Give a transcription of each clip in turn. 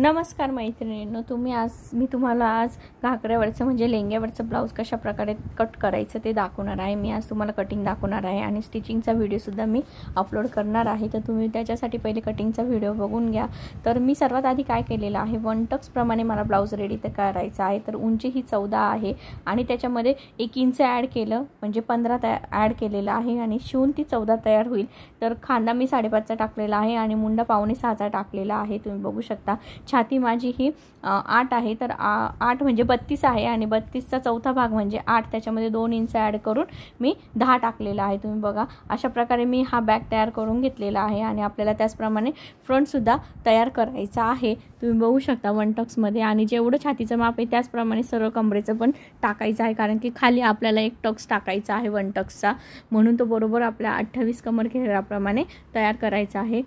नमस्कार मैत्रिणींनो, मी तुम्हाला आज घागऱ्यावरचं म्हणजे लेंग्यावरचं ब्लाऊज कशा प्रकारे कट करायचं ते दाखवणार आहे। मी आज तुम्हाला कटिंग दाखवणार आहे आणि स्टिचिंगचा व्हिडिओसुद्धा मी अपलोड करणार आहे। तर तुम्ही त्याच्यासाठी पहिले कटिंगचा व्हिडिओ बघून घ्या। तर मी सर्वात आधी काय केलेलं आहे, 1 टक्स प्रमाणे मला ब्लाऊज रेडी करायचा आहे। तर उंची ही 14 आहे आणि त्याच्यामध्ये 1 इंच ॲड केलं म्हणजे 15 ॲड केलेलं आहे आणि शिवून ती 14 तयार होईल। तर खांदा मी 5.5चा टाकलेला आहे आणि मुंडा 5.25चा टाकलेला आहे। तुम्ही बघू शकता। छाती माझी ही 8 आहे, तर 8 म्हणजे 32 आहे आणि 32चा चौथा भाग म्हणजे 8, त्याच्यामध्ये 2 इंच ॲड करून मी 10 टाकलेला आहे। तुम्ही बघा, अशा प्रकारे मी हा बॅग तयार करून घेतलेला आहे आणि आपल्याला त्याचप्रमाणे फ्रंटसुद्धा तयार करायचा आहे। तुम्ही बघू शकता 1 टक्समध्ये, आणि जेवढं छातीचं माप आहे त्याचप्रमाणे सरळ कमरेचं पण टाकायचं आहे, कारण की खाली आपल्याला 1 टक्स टाकायचा आहे 1 टक्सचा, म्हणून तो बरोबर आपल्या 28 कमर घेराप्रमाणे तयार करायचा आहे।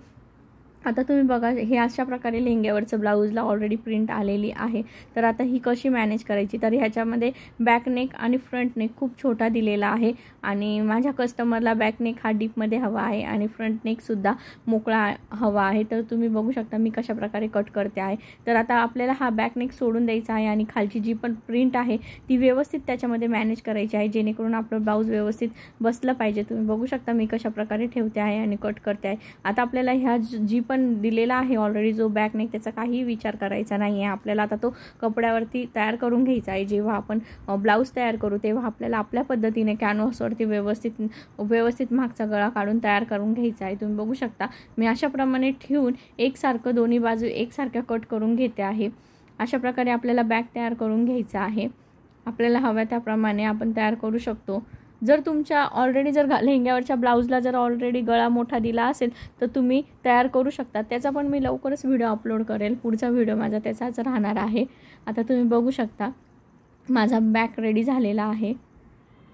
आता तुम्ही बघा, हे अशा प्रकारे लेंग्यावरचं ब्लाऊजला ऑलरेडी प्रिंट आलेली आहे। तर आता ही कशी मॅनेज करायची, तर ह्याच्यामध्ये बॅक नेक आणि फ्रंट नेक खूप छोटा दिलेला आहे आणि माझ्या कस्टमरला बॅक नेक हा डीपमध्ये हवा आहे आणि फ्रंट नेकसुद्धा मोकळा हवा आहे। तर तुम्ही बघू शकता मी कशा प्रकारे कट करते आहे। तर आता आपल्याला हा बॅक नेक सोडून द्यायचा आहे आणि खालची जी पण प्रिंट आहे ती व्यवस्थित त्याच्यामध्ये मॅनेज करायची आहे, जेणेकरून आपलं ब्लाऊज व्यवस्थित बसलं पाहिजे। तुम्ही बघू शकता मी कशा प्रकारे ठेवते आहे आणि कट करते आहे। आता आपल्याला ह्या जी पण दिलेला आहे ऑलरेडी जो बॅक नेक, त्याचा काही विचार करायचा नाही आहे। आपल्याला आता तो कपड्यावरती तयार करून घ्यायचा आहे। जेव्हा आपण ब्लाऊज तयार करू तेव्हा आपल्याला आपल्या पद्धतीने कॅनव्हासवरती व्यवस्थित मागचा गळा काढून तयार करून घ्यायचा आहे। तुम्ही बघू शकता मी अशा प्रमाणे ठेवून एकसारखं दोन्ही बाजू एकसारख्या कट करून घेते आहे। अशा प्रकारे आपल्याला बॅग तयार करून घ्यायचा आहे। आपल्याला हव्या त्याप्रमाणे आपण तयार करू शकतो। जर तुमच्या ऑलरेडी लेंग्यावरच्या ब्लाऊजला जर ऑलरेडी गळा मोठा दिला असेल तर तुम्ही तयार करू शकता। त्याचा पण मी लवकरच व्हिडिओ अपलोड करेल। पुढचा व्हिडिओ माझा त्याचाच राहणार आहे। आता तुम्ही बघू शकता माझा बॅक रेडी झालेला आहे।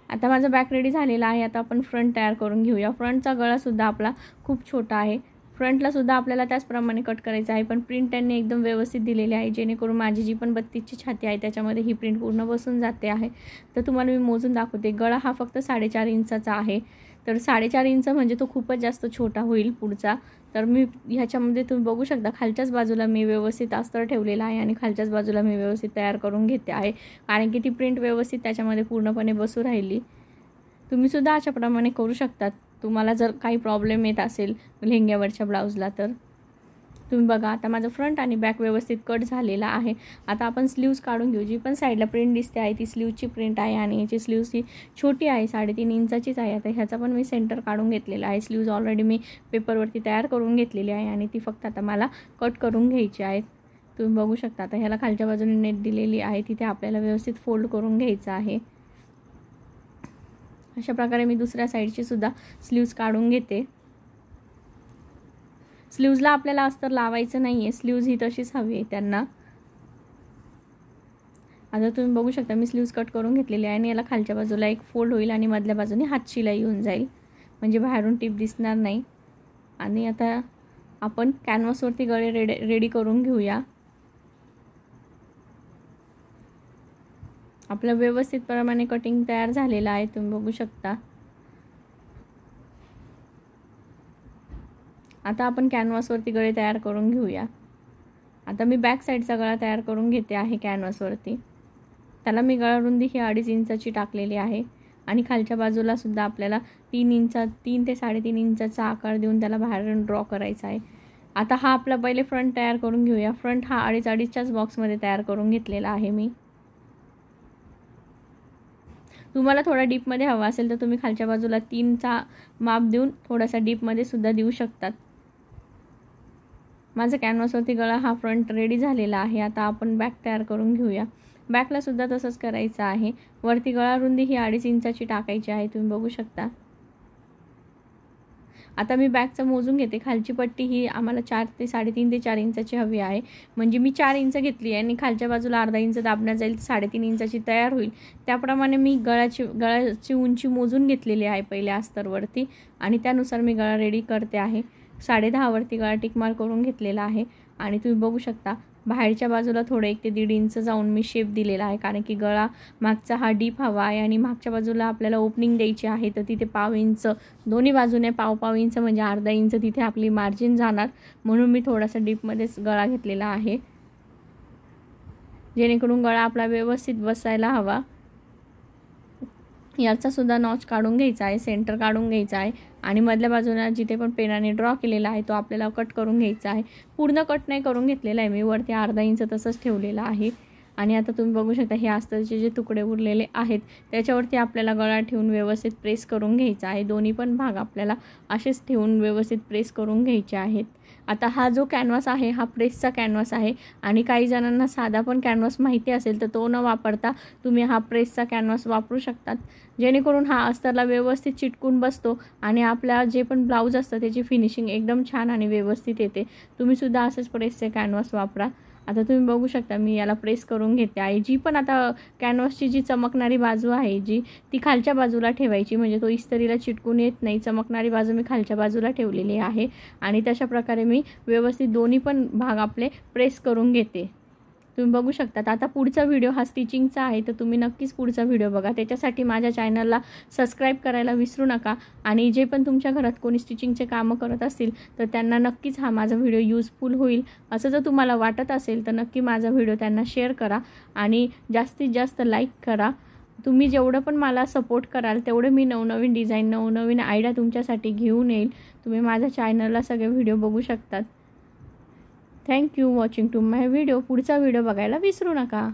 आता माझा बॅक रेडी झालेला आहे। आता आपण फ्रंट तयार करून घेऊया। फ्रंटचा गळासुद्धा आपला खूप छोटा आहे। फ्रंटला सुद्धा आपल्याला त्याचप्रमाणे कट करायचं आहे, पण प्रिंट त्यांनी एकदम व्यवस्थित दिलेली आहे, जेणेकरून माझी जी पण 32ची छाती आहे त्याच्यामध्ये ही प्रिंट पूर्ण बसून जाते आहे। तर तुम्हाला मी मोजून दाखवते। गळा हा फक्त 4.5 इंचाचा आहे। तर 4.5 इंच म्हणजे तो खूपच जास्त छोटा होईल पुढचा। तर मी ह्याच्यामध्ये तुम्ही बघू शकता खालच्याच बाजूला मी व्यवस्थित अस्तर ठेवलेला आहे आणि खालच्याच बाजूला मी व्यवस्थित तयार करून घेते आहे, कारण की ती प्रिंट व्यवस्थित त्याच्यामध्ये पूर्णपणे बसू राहिली। तुम्हीसुद्धा अशाप्रमाणे करू शकतात। तुम्हाला जर काही प्रॉब्लेम येत असेल लेंग्यावरच्या ब्लाऊजला तर तुम्ही बघा। आता माझं फ्रंट आणि बॅक व्यवस्थित कट झालेला आहे। आता आपण स्लीव्ज काढून घेऊ। जी पण साईडला प्रिंट दिसते आहे ती स्लीवची प्रिंट आहे आणि याची स्लीव्ज ही छोटी आहे, 3.5 इंचाचीच आहे। आता ह्याचा पण मी सेंटर काढून घेतलेला आहे। स्लीव्ज ऑलरेडी मी पेपरवरती तयार करून घेतलेली आहे आणि ती फक्त आता मला कट करून घ्यायची आहे। तुम्ही बघू शकता आता ह्याला खालच्या बाजूने नेट दिलेली आहे, तिथे आपल्याला व्यवस्थित फोल्ड करून घ्यायचं आहे। अशा प्रकारे मी दुसऱ्या साईडची सुद्धा स्लीव्ज काढून घेते। स्लीव्जला आपल्याला अस्तर लावायचं नाही आहे, स्लीव्ज ही तशीच हवी आहे त्यांना। आता तुम्ही बघू शकता मी स्लीव्ज कट करून घेतलेली आहे आणि याला खालच्या बाजूला एक फोल्ड होईल आणि मधल्या बाजूने हात शिलाई येऊन जाईल, म्हणजे बाहेरून टिप दिसणार नाही। आणि आता आपण कॅनव्हासवरती गळे रेडी करून घेऊया। आपलं व्यवस्थित प्रमाणे कटिंग तयार झालेलं आहे, तुम्ही बघू शकता। आता आपण कॅनव्हासवरती गळे तयार करून घेऊया। आता मी बॅक साईडचा गळा तयार करून घेते आहे कॅनव्हासवरती। त्याला मी गळा रुंदी ही 2.5 इंचाची टाकलेली आहे आणि खालच्या बाजूला सुद्धा आपल्याला 3 ते 3.5 इंचाचा आकार देऊन त्याला बाहेरून ड्रॉ करायचा आहे। आता हा आपला पहिले फ्रंट तयार करून घेऊया। फ्रंट हा 2.5च्याच बॉक्समध्ये तयार करून घेतलेला आहे मी। तुम्हाला थोडा डीपमध्ये हवा असेल तर तुम्ही खालच्या बाजूला 3चा माप देऊन थोडासा डीपमध्ये सुद्धा देऊ शकतात। माझा कॅनव्हासवरती गळा हा फ्रंट रेडी झालेला आहे। आता आपण बॅक तयार करून घेऊया। बॅकला सुद्धा तसंच करायचं आहे। वरती गळा रुंदी ही 2.5 इंचाची टाकायची आहे, तुम्ही बघू शकता। आता मी बॅकचं मोजून घेते। खालची पट्टी ही आम्हाला 3.5 ते 4 इंचाची हवी आहे, म्हणजे मी 4 इंच घेतली आहे आणि खालच्या बाजूला अर्धा इंच दाबण्यात जाईल, 3.5 इंचाची तयार होईल। त्याप्रमाणे मी गळ्याची उंची मोजून घेतलेली आहे पहिले अस्तरवरती आणि त्यानुसार मी गळा रेडी करते आहे। 10.5 वरती गळा टिकमार करून घेतलेला आहे आणि तुम्ही बघू शकता बाहेरच्या बाजूला थोडं 1 ते 1.5 इंच जाऊन मी शेप दिलेला आहे, कारण की गळा मागचा हा डीप हवा आहे आणि मागच्या बाजूला आपल्याला ओपनिंग द्यायची आहे। तर तिथे 1/2 इंच दोन्ही बाजूने 1/2 इंच म्हणजे अर्धा इंच तिथे आपली मार्जिन जाणार, म्हणून मी थोडासा डीपमध्येच गळा घेतलेला आहे। जेणेकरून गळा आपला व्यवस्थित बसायला हवा। याचा सुद्धा नॉच काढून घ्यायचा आहे, सेंटर काढून घ्यायचा आहे आणि मधल्या बाजूला जिथे पण पेनाने ड्रॉ केलेला आहे तो आपल्याला कट करून घ्यायचा आहे। पूर्ण कट नाही करून घेतलेला आहे मी, वरती अर्धा इंच तसंच ठेवलेला आहे। आणि आता तुम्ही बघू शकता हे अस्तरचे जे तुकडे उरलेले आहेत त्याच्यावरती आपल्याला गळा ठेवून व्यवस्थित प्रेस करून घ्यायचा आहे। दोन्ही पण भाग आपल्याला असेच ठेवून व्यवस्थित प्रेस करून घ्यायचे आहेत। आता हा जो कॅनव्हास आहे हा प्रेसचा कॅनव्हास आहे आणि काही जणांना साधा पण कॅनव्हास माहिती असेल तर तो न वापरता तुम्ही हा प्रेसचा कॅनव्हास वापरू शकतात, जेणेकरून हा अस्तरला व्यवस्थित चिटकून बसतो आणि आपला जे पण ब्लाऊज असतं त्याची फिनिशिंग एकदम छान आणि व्यवस्थित येते। तुम्ही सुद्धा असेच प्रेसचे कॅनव्हास वापरा। आता तुम्ही बघू शकता मी याला प्रेस करून घेते आहे। जी पण आता कॅनव्हासची जी चमकणारी बाजू आहे जी ती खालच्या बाजूला ठेवायची, म्हणजे तो इस्त्रीला चिटकून येत नाही। चमकणारी बाजू मी खालच्या बाजूला ठेवलेली आहे आणि तशा प्रकारे मी व्यवस्थित दोन्ही पण भाग आपले प्रेस करून घेते। तुम्ही बघू शकता। आता पुढचा व्हिडिओ हा स्टिचिंगचा आहे तर तुम्ही नक्कीच पुढचा व्हिडिओ बघा। त्याच्यासाठी माझ्या चॅनलला सबस्क्राईब करायला विसरू नका आणि जे पण तुमच्या घरात कोणी स्टिचिंगचे कामं करत असतील तर त्यांना नक्कीच हा माझा व्हिडिओ यूजफुल होईल असं जर तुम्हाला वाटत असेल तर नक्की माझा व्हिडिओ त्यांना शेअर करा आणि जास्तीत जास्त लाईक करा। तुम्ही जेवढं पण मला सपोर्ट कराल तेवढं मी नवनवीन डिझाईन नवनवीन आयडिया तुमच्यासाठी घेऊन येईल। तुम्ही माझ्या चॅनलला सगळे व्हिडिओ बघू शकतात। Thank you watching to my video. पुढचा व्हिडिओ बघायला विसरू नका।